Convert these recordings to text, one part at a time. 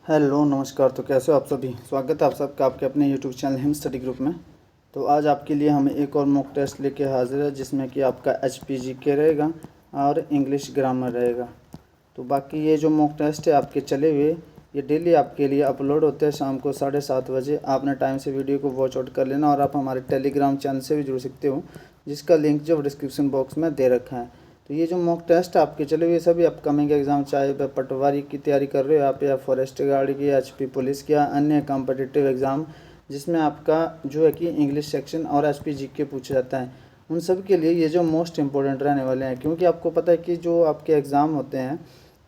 Hello नमस्कार। तो कैसे हो आप सभी। स्वागत है आप सबका आपके अपने YouTube channel him study group में। तो आज आपके लिए हम एक और मॉक टेस्ट लेके हाजिर है, जिसमें कि आपका HPGK रहेगा और इंग्लिश ग्रामर रहेगा। तो बाकी ये जो मॉक टेस्ट है आपके चले हुए, ये डेली आपके लिए अपलोड होते हैं शाम को 7:30 बजे। आपने टाइम से वीडियो को वॉच आउट कर लेना और आप हमारे टेलीग्राम चैनल से भी जुड़ सकते हो, जिसका लिंक जो डिस्क्रिप्शन बॉक्स में दे रखा है। तो ये जो मॉक टेस्ट आपके चले हुए सभी अपकमिंग एग्ज़ाम, चाहे वह पटवारी की तैयारी कर रहे हो आप, या फॉरेस्ट गार्ड की, HP पुलिस की, या अन्य कॉम्पिटिटिव एग्ज़ाम जिसमें आपका जो है कि इंग्लिश सेक्शन और HPGK पूछा जाता है, उन सब के लिए ये जो मोस्ट इम्पोर्टेंट रहने वाले हैं। क्योंकि आपको पता है कि जो आपके एग्ज़ाम होते हैं,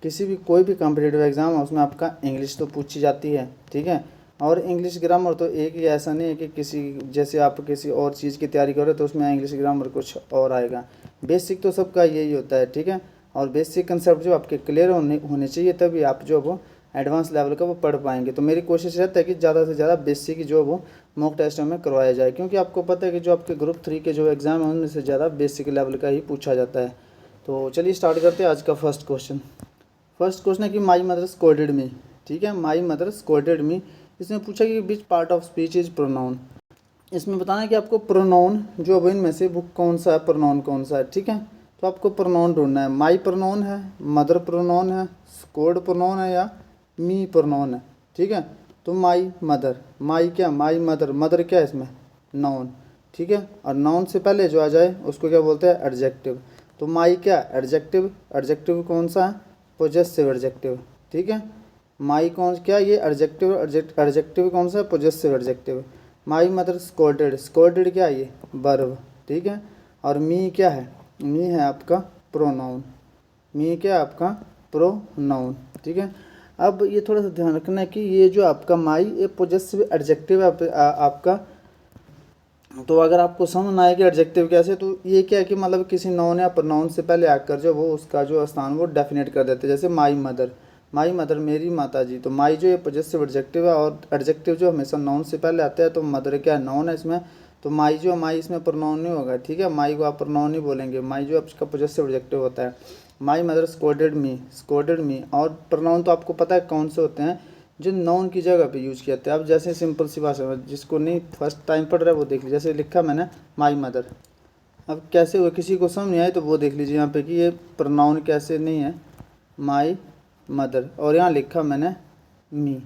किसी भी कोई भी कॉम्पिटिटिव एग्ज़ाम है, उसमें आपका इंग्लिश तो पूछी जाती है, ठीक है। और इंग्लिश ग्रामर तो एक ही, ऐसा नहीं है कि किसी जैसे आप किसी और चीज़ की तैयारी करो तो उसमें इंग्लिश ग्रामर कुछ और आएगा। बेसिक तो सबका यही होता है, ठीक है। और बेसिक कंसेप्ट जो आपके क्लियर होने चाहिए, तभी आप जो वो एडवांस लेवल का वो पढ़ पाएंगे। तो मेरी कोशिश रहता है कि ज़्यादा से ज़्यादा बेसिक जो वो मॉक टेस्ट में करवाया जाए, क्योंकि आपको पता है कि जो आपके ग्रुप 3 के जो एग्ज़ाम है उनमें से ज़्यादा बेसिक लेवल का ही पूछा जाता है। तो चलिए स्टार्ट करते हैं आज का फर्स्ट क्वेश्चन। फर्स्ट क्वेश्चन है कि माई मदर स्कोल्डेड मी, ठीक है। माई मदर स्कोल्डेड मी, इसमें पूछा कि which part of speech is pronoun. इसमें बताना है कि आपको प्रोनाउन जो अब इनमें से वो कौन सा है, प्रोनाउन कौन सा है, ठीक है। तो आपको प्रोनाउन ढूंढना है। माई प्रोनाउन है, मदर प्रोनाउन है, स्कोल्ड प्रोनाउन है, या मी प्रोनाउन है, ठीक है। तो माई मदर, माई क्या, माई मदर, मदर क्या है इसमें, नाउन, ठीक है। और नाउन से पहले जो आ जाए उसको क्या बोलते हैं, एडजेक्टिव। तो माई क्या, एडजेक्टिव, एडजेक्टिव कौन सा है, पोजेसिव एडजेक्टिव, ठीक है। माई कौन क्या, ये एडजेक्टिव, एडजेक्टिव कौन सा है, possessive adjective. My mother scolded, scolded क्या है, ये वर्ब, ठीक है। और मी क्या है, मी है आपका प्रोनाउन, मी क्या है आपका प्रोनाउन, ठीक है। अब ये थोड़ा सा ध्यान रखना है कि ये जो आपका माई ये पोजेसिव एडजेक्टिव है आपका। तो अगर आपको समझ ना आए कि एडजेक्टिव कैसे, तो ये क्या है कि मतलब किसी नाउन या प्रोनाउन से पहले आकर जो वो उसका जो स्थान वो डेफिनेट कर देते हैं। जैसे माई मदर, माई मदर मेरी माता जी। तो माई जो ये पोजेसिव एडजेक्टिव है, और एडजेक्टिव जो हमेशा नाउन से पहले आता है, तो मदर क्या नाउन है इसमें। तो माई जो, माई इसमें प्रोनाउन नहीं होगा, ठीक है। माई को आप प्रोनाउन नहीं बोलेंगे, माई जो आपका पोजेसिव एडजेक्टिव होता है। My mother scolded me, scolded मी। और प्रोनाउन तो आपको पता है कौन से होते हैं, जो नाउन की जगह पे यूज किया जाता है। अब जैसे सिंपल सी भाषा में, जिसको नहीं फर्स्ट टाइम पढ़ रहा है वो देख लीजिए। जैसे लिखा मैंने माई मदर, अब कैसे हुआ, किसी को समझ नहीं आए तो वो देख लीजिए यहाँ पे कि ये प्रोनाउन कैसे नहीं है, माई मदर, और यहाँ लिखा मैंने मी,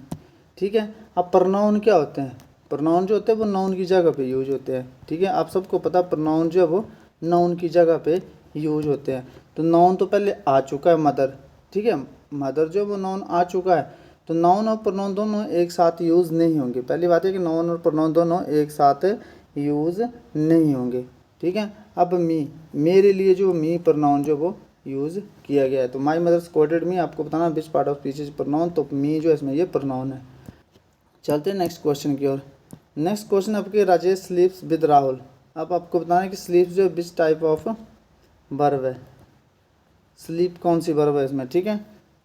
ठीक है। अब प्रोनाउन क्या होते हैं, प्रोनाउन जो होते हैं वो नाउन की जगह पे यूज होते हैं, ठीक है। आप सबको पता प्रोनाउन जो है वो नाउन की जगह पे यूज होते हैं। तो नाउन तो पहले आ चुका है मदर, ठीक है। मदर जो वो नाउन आ चुका है, तो नाउन और प्रोनाउन दोनों एक साथ यूज़ नहीं होंगे। पहली बात है कि नाउन और प्रोनाउन दोनों एक साथ यूज़ नहीं होंगे, ठीक है। अब मी, मेरे लिए जो मी प्रोनाउन जो वो यूज़ किया गया है। तो माई मदर स्कोल्डेड मी, आपको बताना which part of speech is pronoun. तो मी जो इसमें ये प्रोनाउन है। चलते हैं नेक्स्ट क्वेश्चन की ओर। नेक्स्ट क्वेश्चन आपके, राजेश स्लीप्स विद राहुल। अब आपको बताना है कि स्लीप्स जो विच टाइप ऑफ वर्ब है, स्लीप कौन सी वर्ब है इसमें, ठीक है।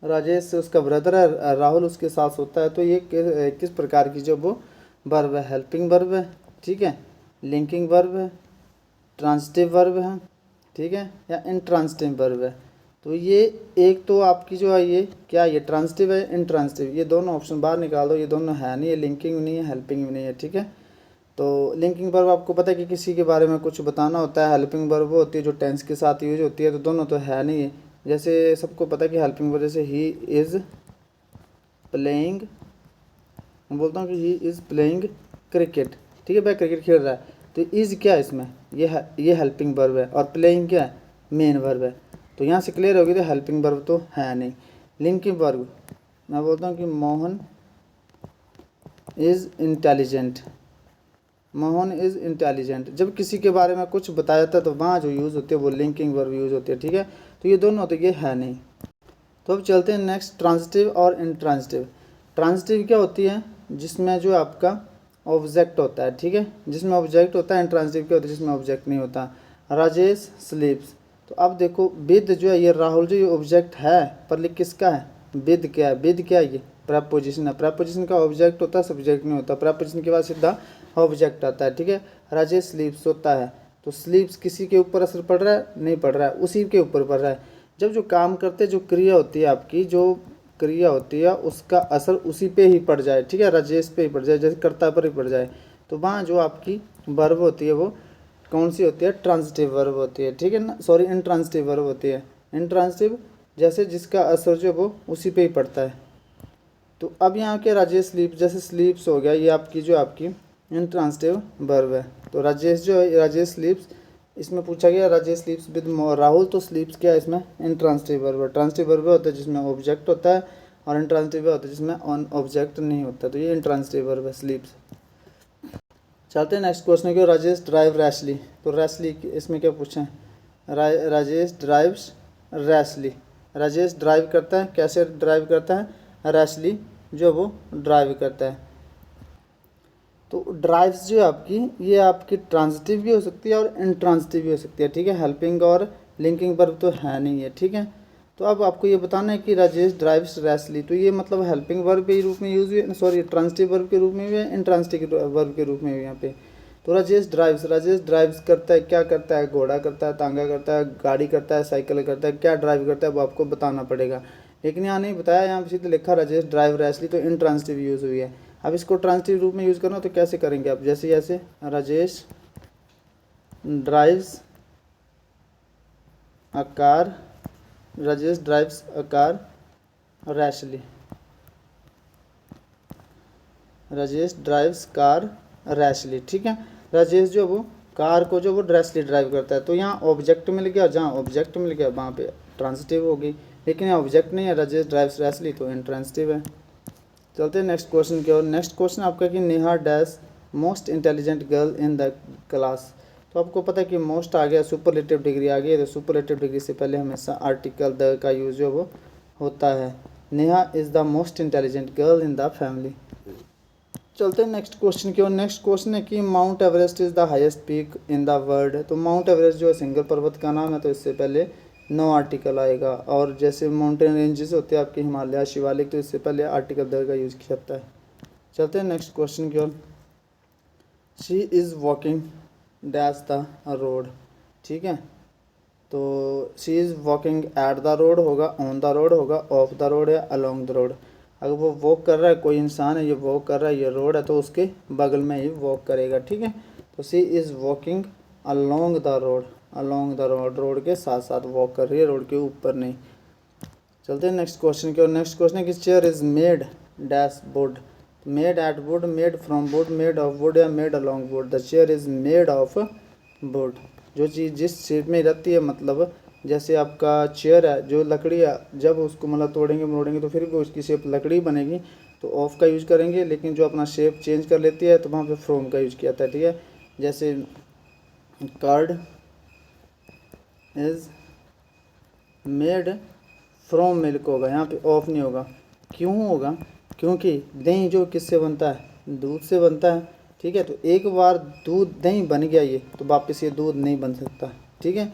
राजेश उसका ब्रदर है, राहुल उसके साथ सोता है। तो ये किस प्रकार की जो वो वर्ब है, हेल्पिंग वर्ब है, ठीक है, लिंकिंग वर्ब है, ट्रांजिटिव वर्ब है, ठीक है, या इंट्रांजिटिव वर्ब है। तो ये एक तो आपकी जो है ये क्या, ये ट्रांजिटिव है, इंट्रांजिटिव, ये दोनों ऑप्शन बाहर निकाल दो। ये दोनों है नहीं, ये लिंकिंग भी नहीं है, हेल्पिंग भी नहीं है, ठीक है। तो लिंकिंग वर्ब आपको पता है कि किसी के बारे में कुछ बताना होता है। हेल्पिंग वर्ब वो होती है जो टेंस के साथ यूज होती है। तो दोनों तो है नहीं है। जैसे सबको पता है कि हेल्पिंग वर्ब, जैसे ही इज़ प्लेइंग, मैं बोलता हूँ कि ही इज़ प्लेइंग क्रिकेट, ठीक है, वह क्रिकेट खेल रहा है। तो इज़ क्या है इसमें, ये हेल्पिंग वर्ब है, और प्लेइंग क्या है, मेन वर्ब है। तो यहाँ से क्लियर होगी, तो हेल्पिंग वर्ब तो है नहीं। लिंकिंग वर्ब, मैं बोलता हूँ कि Mohan is intelligent, Mohan is intelligent. जब किसी के बारे में कुछ बताया जाता है तो वहाँ जो यूज़ होती है वो लिंकिंग वर्ब यूज़ होती है, ठीक है। तो ये दोनों तो ये है नहीं। तो अब चलते हैं नेक्स्ट, ट्रांजिटिव और इंट्रांजिटिव। ट्रांजिटिव क्या होती है, जिसमें जो आपका ऑब्जेक्ट होता है, ठीक है, जिसमें ऑब्जेक्ट होता है। इंट्रांजिटिव क्या होता है, जिसमें ऑब्जेक्ट नहीं होता। राजेश स्लीप्स, तो अब देखो विद जो है, ये राहुल जो ये ऑब्जेक्ट है, पर लिख किसका है, विद क्या है, विद क्या है, ये प्रेपोजिशन है। प्रेपोजिशन का ऑब्जेक्ट होता है, सब्जेक्ट नहीं होता। प्रेपोजिशन के बाद सीधा ऑब्जेक्ट आता है, ठीक है। राजेश स्लीप्स होता है, तो स्लीप्स किसी के ऊपर असर पड़ रहा है, नहीं पड़ रहा है, उसी के ऊपर पड़ रहा है। जब जो काम करते जो क्रिया होती है आपकी, जो क्रिया होती है उसका असर उसी पे ही पड़ जाए, ठीक है, राजेश पे ही पड़ जाए, जैसे कर्ता पर ही पड़ जाए, तो वहाँ जो आपकी वर्ब होती है वो कौन सी होती है, ट्रांजिटिव वर्ब होती है, ठीक है ना, सॉरी इंट्रांजिटिव वर्ब होती है। इंट्रांजिटिव जैसे जिसका असर जो वो उसी पे ही पड़ता है। तो अब यहाँ के राजेश स्लीप, जैसे स्लीप्स हो गया, ये आपकी जो आपकी इंट्रांजिटिव वर्ब है। तो राजेश जो है, राजेश स्लीप्स, इसमें पूछा गया राजेश स्लीप्स विद राहुल, तो स्लीप्स क्या है इसमें, इंट्रांजिटिव वर्ब है। ट्रांजिटिव वर्ब होता है जिसमें ऑब्जेक्ट होता है, और इंट्रांजिटिव होता है जिसमें ऑन ऑब्जेक्ट नहीं होता, तो ये इंट्रांजिटिव वर्ब है स्लीप्स। चलते हैं नेक्स्ट क्वेश्चन की, राजेश ड्राइव रैशली। तो रैशली इसमें क्या पूछा है, Rajesh drives rashly. Rajesh drive करता है, कैसे ड्राइव करता है, रैशली जो वो ड्राइव करता है। तो ड्राइव्स जो है आपकी, ये आपकी ट्रांजिटिव भी हो सकती है और इंट्रांजिटिव भी हो सकती है, ठीक है, हेल्पिंग और लिंकिंग वर्ब तो है नहीं है, ठीक है। तो अब आपको ये बताना है कि राजेश ड्राइव्स रैशली, तो ये मतलब हेल्पिंग वर्ब के रूप में यूज हुई, सॉरी ट्रांजिटिव वर्ब के रूप में भी है, इंट्रांजिटिव वर्ब के रूप में भी यहाँ पे। तो राजेश ड्राइव्स करता है, क्या करता है, घोड़ा करता है, तांगा करता है, गाड़ी करता है, साइकिल करता है, क्या ड्राइव करता है वो आपको बताना पड़ेगा। लेकिन यहाँ नहीं बताया, यहाँ पे सीधे लिखा राजेश ड्राइव रैशली, तो इंट्रांजिटिव यूज हुई है। अब इसको ट्रांजिटिव रूप में यूज़ करना तो कैसे करेंगे आप, जैसे जैसे Rajesh drives a car, Rajesh drives a car rashly, Rajesh drives car rashly, ठीक है। राजेश जो वो कार को जो वो रैशली ड्राइव करता है, तो यहाँ ऑब्जेक्ट मिल गया, जहाँ ऑब्जेक्ट मिल गया वहाँ पे ट्रांजिटिव हो गई, लेकिन यहाँ ऑब्जेक्ट नहीं है, राजेश ड्राइव्स रैशली, तो इंट्रांजिटिव है। चलते हैं नेक्स्ट क्वेश्चन की ओर। नेक्स्ट क्वेश्चन आपका कि Neha dash most intelligent girl in the class. तो आपको पता है कि मोस्ट आ गया, सुपरलेटिव डिग्री आ गई, तो सुपरलेटिव डिग्री से पहले हमेशा आर्टिकल द का यूज जो वो होता है। Neha is the most intelligent girl in the family. चलते हैं नेक्स्ट क्वेश्चन की ओर। नेक्स्ट क्वेश्चन है कि mount Everest is the highest peak in the world. तो माउंट एवरेस्ट जो है सिंगल पर्वत का नाम है, तो इससे पहले नो आर्टिकल आएगा, और जैसे माउंटेन रेंजेस होते हैं आपके हिमालय शिवालिक, तो इससे पहले आर्टिकल द का यूज़ किया जाता है। चलते हैं नेक्स्ट क्वेश्चन की ओर। She is walking dash the road, ठीक है, तो she is walking at the road होगा, ऑन द रोड होगा, ऑफ द रोड या अलोंग द रोड। अगर वो वॉक कर रहा है, कोई इंसान है ये वॉक कर रहा है, ये रोड है, तो उसके बगल में ही वॉक करेगा, ठीक है। तो she is walking along the road, along the road, road के साथ साथ वॉक कर रही है, रोड के ऊपर नहीं। चलते हैं नेक्स्ट क्वेश्चन की ओर। नेक्स्ट क्वेश्चन है कि chair is made dash wood, made at wood, made from wood, made of wood या made along wood. The chair is made of wood, जो चीज़ जिस शेप में रहती है, मतलब जैसे आपका चेयर है, जो लकड़ी है, जब उसको मतलब तोड़ेंगे मोड़ेंगे तो फिर भी उसकी शेप लकड़ी बनेगी, तो ऑफ का यूज़ करेंगे, लेकिन जो अपना शेप चेंज कर लेती है तो वहाँ पे फ्रॉम का यूज़ किया जाता है, ठीक है। जैसे card is made from milk होगा, यहाँ पे ऑफ नहीं होगा, क्यों होगा, क्योंकि दही जो किससे बनता है, दूध से बनता है, ठीक है। तो एक बार दूध दही बन गया ये, तो वापस ये दूध नहीं बन सकता, ठीक है।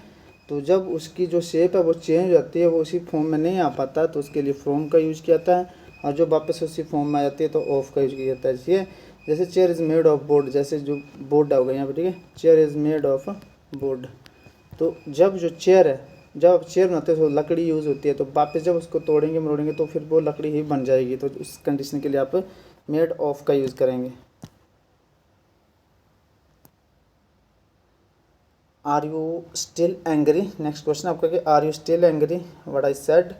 तो जब उसकी जो शेप है वो चेंज हो जाती है, वो उसी फॉर्म में नहीं आ पाता, तो उसके लिए फ्रॉम का यूज़ किया जाता है, और जो वापस उसी फॉर्म में आ जाती है तो ऑफ का यूज़ किया जाता है। इसलिए जैसे chair is made of board, जैसे जो बोर्ड होगा यहाँ पे, ठीक है, chair is made of board. तो जब जो चेयर है, जब आप चेयर बनाते हो तो लकड़ी यूज़ होती है, तो वापस जब उसको तोड़ेंगे मरोड़ेंगे तो फिर वो लकड़ी ही बन जाएगी, तो उस कंडीशन के लिए आप मेड ऑफ का यूज़ करेंगे। Are you still angry. Next question आपका कि are you still angry what I said.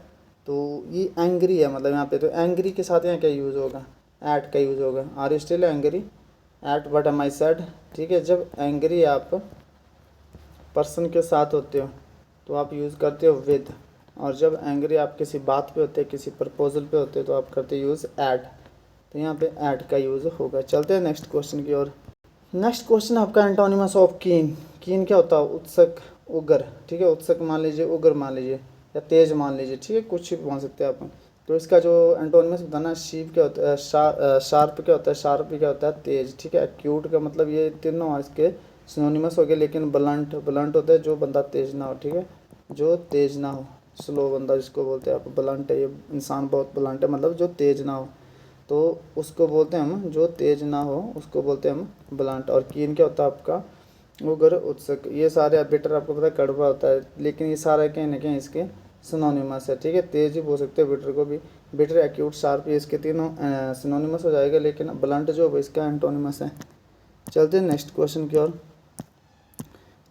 तो ये एंग्री है, मतलब यहाँ पे तो एंग्री के साथ यहाँ क्या यूज़ होगा, एट का यूज़ होगा। Are you still angry at what am I said, ठीक है। जब एंग्री आप पर्सन के साथ होते हो तो आप यूज़ करते हो विद, और जब एंग्री आप किसी बात पे होते हैं, किसी प्रपोजल पे होते हैं, तो आप करते हो यूज़ एट, तो यहाँ पे एट का यूज़ होगा। चलते हैं नेक्स्ट क्वेश्चन की ओर। नेक्स्ट क्वेश्चन आपका एंटोनिमस ऑफ कीन। कीन क्या होता है, उत्सुक, उग्र, ठीक है। उत्सुक मान लीजिए, उग्र मान लीजिए, या तेज मान लीजिए, ठीक है, कुछ भी मान सकते हैं आप। तो इसका जो एंटोनिमस बताना, शीप क्या होता है, शार्प क्या होता है, शार्प क्या होता है, तेज, ठीक है। एक्यूट का मतलब ये तीनों इसके सिनोनिमस हो गए, लेकिन ब्लंट, ब्लंट होता है जो बंदा तेज ना हो, ठीक है, जो तेज ना हो, स्लो बंदा जिसको बोलते हैं आप, ब्लंट है, ये इंसान बहुत ब्लंट है, मतलब जो तेज ना हो, तो उसको बोलते हैं हम, जो तेज ना हो उसको बोलते हैं हम ब्लंट। और कीन क्या होता है आपका, उग्र, उत्सुक। ये सारे बिटर आपको पता है कड़वा होता है, लेकिन ये सारा कहीं ना कहीं इसके सिनोनिमस है, ठीक है। तेज ही बोल सकते हैं बिटर को भी, बिटर, एक्यूट, शार्प, ये इसके तीनों सिनोनिमस हो जाएगा, लेकिन ब्लंट जो है इसका एंटोनिमस है। चलते हैं नेक्स्ट क्वेश्चन की ओर।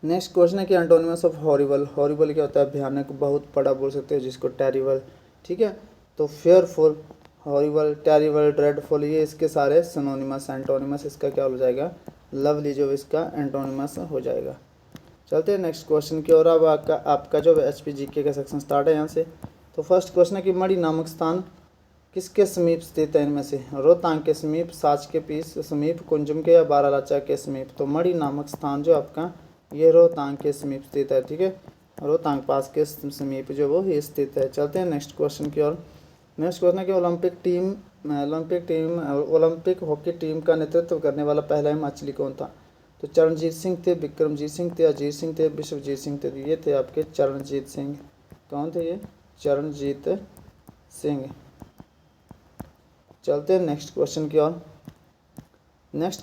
नेक्स्ट क्वेश्चन है कि एंटोनिमस ऑफ हॉरिबल। हॉरिबल क्या होता है? भयानक, बहुत बड़ा बोल सकते हो जिसको टेरिबल, ठीक है। तो फेयरफुल, हॉरिबल, टेरिबल, ड्रेडफुल, ये इसके सारे सिनोनिमस, एंटोनिमस इसका क्या हो जाएगा? लवली जो इसका एंटोनिमस हो जाएगा। चलते हैं नेक्स्ट क्वेश्चन की ओर। अब आपका जो HPGK का सेक्शन स्टार्ट है यहाँ से। तो फर्स्ट क्वेश्चन है कि मणि नामक स्थान किसके समीप स्थित है? इनमें से रोहतांग के समीप, साच के पीस समीप, कुंजुम के या बारालाचा के समीप। तो मणि नामक स्थान जो आपका ये रोहतांग के समीप स्थित है, ठीक है। रोहतांग पास के समीप जो वो ये स्थित है। चलते हैं नेक्स्ट क्वेश्चन की ओर। नेक्स्ट क्वेश्चन है कि ओलंपिक हॉकी टीम का नेतृत्व करने वाला पहला हिमाचली कौन था? तो चरणजीत सिंह थे, विक्रमजीत सिंह थे, अजीत सिंह थे, विश्वजीत सिंह थे। ये थे आपके चरणजीत सिंह। कौन थे ये? चरणजीत सिंह। चलते हैं नेक्स्ट क्वेश्चन की ओर। नेक्स्ट